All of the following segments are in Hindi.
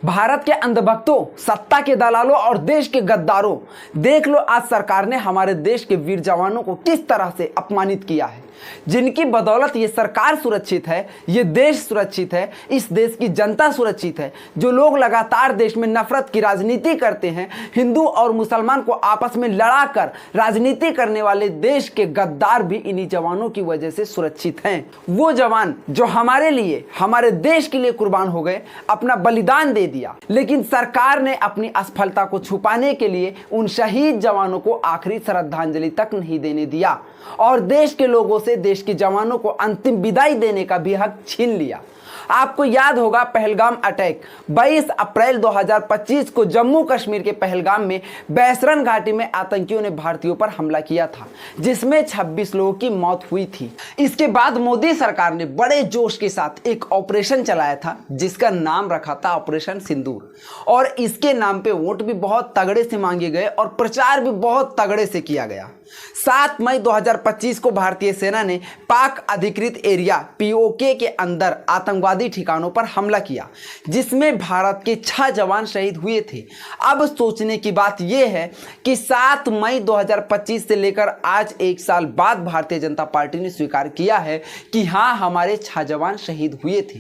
भारत के अंधभक्तों, सत्ता के दलालों और देश के गद्दारों, देख लो आज सरकार ने हमारे देश के वीर जवानों को किस तरह से अपमानित किया है। जिनकी बदौलत ये सरकार सुरक्षित है, ये देश सुरक्षित है, इस देश की जनता सुरक्षित है। जो लोग लगातार देश में नफरत की राजनीति करते हैं, हिंदू और मुसलमान को आपस में लड़ाकर राजनीति करने वाले देश के गद्दार भी इन्हीं जवानों की वजह से सुरक्षित हैं। वो जवान जो हमारे लिए, हमारे देश के लिए कुर्बान हो गए, अपना बलिदान दे दिया, लेकिन सरकार ने अपनी असफलता को छुपाने के लिए उन शहीद जवानों को आखिरी श्रद्धांजलि तक नहीं देने दिया और देश के लोगों से देश के जवानों को अंतिम विदाई देने का भी हक छीन लिया। आपको याद होगा पहलगाम अटैक 22 अप्रैल 2025 को जम्मू कश्मीर के पहलगाम में बैसरन घाटी में आतंकियों ने भारतीयों पर हमला किया था, जिसमें 26 लोगों की मौत हुई थी। इसके बाद मोदी सरकार ने बड़े जोश के साथ एक ऑपरेशन चलाया था जिसका नाम रखा था ऑपरेशन सिंदूर, और इसके नाम पे वोट भी बहुत तगड़े से मांगे गए और प्रचार भी बहुत तगड़े से किया गया। 7 मई 2025 को भारतीय सेना ने पाक अधिकृत एरिया पीओके के अंदर आतंकवादी ठिकानों पर हमला किया, जिसमें भारत के 6 जवान शहीद हुए थे। अब सोचने की बात यह है कि 7 मई 2025 से लेकर आज 1 साल बाद भारतीय जनता पार्टी ने स्वीकार किया है कि हाँ, हमारे 6 जवान शहीद हुए थे।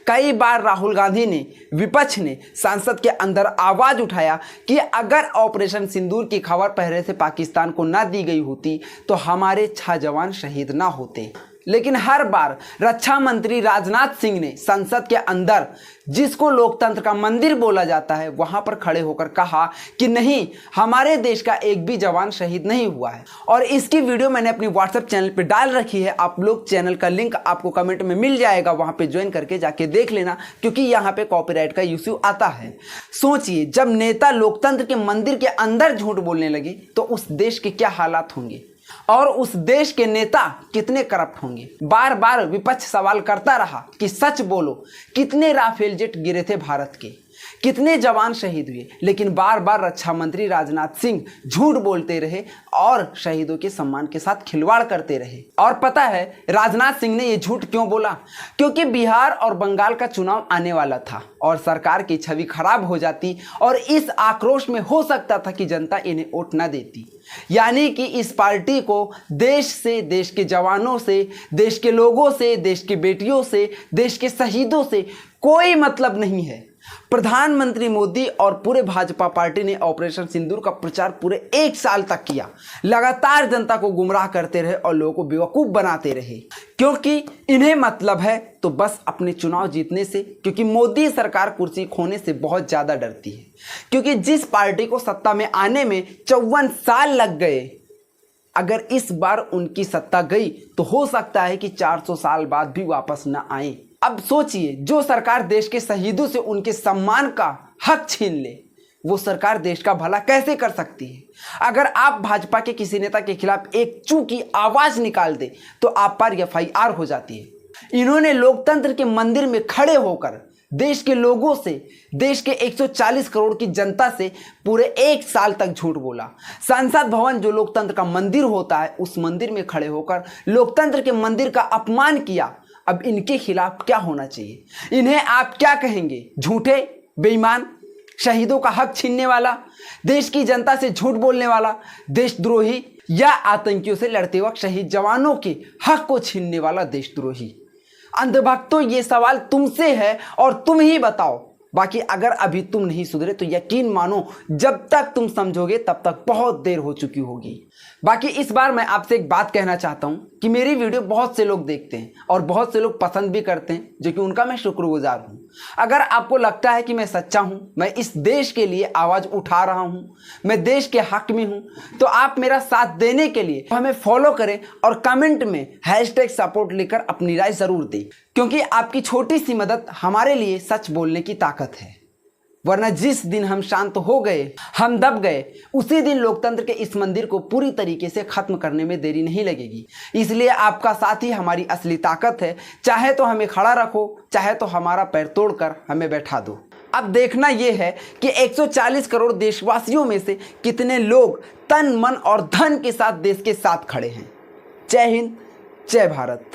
कई बार राहुल गांधी ने, विपक्ष ने संसद के अंदर आवाज उठाया कि अगर ऑपरेशन सिंदूर की खबर पहले से पाकिस्तान को ना दी गई होती तो हमारे 6 जवान शहीद ना होते। लेकिन हर बार रक्षा मंत्री राजनाथ सिंह ने संसद के अंदर, जिसको लोकतंत्र का मंदिर बोला जाता है, वहां पर खड़े होकर कहा कि नहीं, हमारे देश का एक भी जवान शहीद नहीं हुआ है। और इसकी वीडियो मैंने अपनी व्हाट्सएप चैनल पे डाल रखी है। आप लोग, चैनल का लिंक आपको कमेंट में मिल जाएगा, वहां पे ज्वाइन करके जाके देख लेना, क्योंकि यहाँ पे कॉपीराइट का इश्यू आता है। सोचिए, जब नेता लोकतंत्र के मंदिर के अंदर झूठ बोलने लगे तो उस देश के क्या हालात होंगे और उस देश के नेता कितने करप्ट होंगे। बार बार विपक्ष सवाल करता रहा कि सच बोलो, कितने राफेल जेट गिरे थे भारत के, कितने जवान शहीद हुए, लेकिन बार बार रक्षा मंत्री राजनाथ सिंह झूठ बोलते रहे और शहीदों के सम्मान के साथ खिलवाड़ करते रहे। और पता है राजनाथ सिंह ने यह झूठ क्यों बोला? क्योंकि बिहार और बंगाल का चुनाव आने वाला था और सरकार की छवि खराब हो जाती और इस आक्रोश में हो सकता था कि जनता इन्हें वोट न देती। यानी कि इस पार्टी को देश से, देश के जवानों से, देश के लोगों से, देश की बेटियों से, देश के शहीदों से कोई मतलब नहीं है। प्रधानमंत्री मोदी और पूरे भाजपा पार्टी ने ऑपरेशन सिंदूर का प्रचार पूरे 1 साल तक किया, लगातार जनता को गुमराह करते रहे और लोगों को बेवकूफ बनाते रहे, क्योंकि इन्हें मतलब है तो बस अपने चुनाव जीतने से। क्योंकि मोदी सरकार कुर्सी खोने से बहुत ज्यादा डरती है, क्योंकि जिस पार्टी को सत्ता में आने में 54 साल लग गए, अगर इस बार उनकी सत्ता गई तो हो सकता है कि 400 साल बाद भी वापस न आए। अब सोचिए, जो सरकार देश के शहीदों से उनके सम्मान का हक छीन ले, वो सरकार देश का भला कैसे कर सकती है? अगर आप भाजपा के किसी नेता के खिलाफ एक चू की आवाज निकाल दे तो आप पर FIR हो जाती है। इन्होंने लोकतंत्र के मंदिर में खड़े होकर देश के लोगों से, देश के 140 करोड़ की जनता से पूरे 1 साल तक झूठ बोला। संसद भवन, जो लोकतंत्र का मंदिर होता है, उस मंदिर में खड़े होकर लोकतंत्र के मंदिर का अपमान किया। अब इनके खिलाफ क्या होना चाहिए? इन्हें आप क्या कहेंगे? झूठे, बेईमान, शहीदों का हक छीनने वाला, देश की जनता से झूठ बोलने वाला, देशद्रोही, या आतंकियों से लड़ते वक्त शहीद जवानों के हक को छीनने वाला देशद्रोही? अंधभक्तों, ये सवाल तुमसे है और तुम ही बताओ। बाकी अगर अभी तुम नहीं सुधरे तो यकीन मानो, जब तक तुम समझोगे तब तक बहुत देर हो चुकी होगी। बाकी इस बार मैं आपसे एक बात कहना चाहता हूं कि मेरी वीडियो बहुत से लोग देखते हैं और बहुत से लोग पसंद भी करते हैं, जो कि उनका मैं शुक्रगुजार हूं। अगर आपको लगता है कि मैं सच्चा हूं, मैं इस देश के लिए आवाज उठा रहा हूं, मैं देश के हक में हूं, तो आप मेरा साथ देने के लिए हमें फॉलो करें और कमेंट में #सपोर्ट लिखकर अपनी राय जरूर दें, क्योंकि आपकी छोटी सी मदद हमारे लिए सच बोलने की ताकत है। वरना जिस दिन हम शांत हो गए, हम दब गए, उसी दिन लोकतंत्र के इस मंदिर को पूरी तरीके से खत्म करने में देरी नहीं लगेगी। इसलिए आपका साथ ही हमारी असली ताकत है। चाहे तो हमें खड़ा रखो, चाहे तो हमारा पैर तोड़कर हमें बैठा दो। अब देखना यह है कि 140 करोड़ देशवासियों में से कितने लोग तन, मन और धन के साथ देश के साथ खड़े हैं। जय हिंद, जय भारत।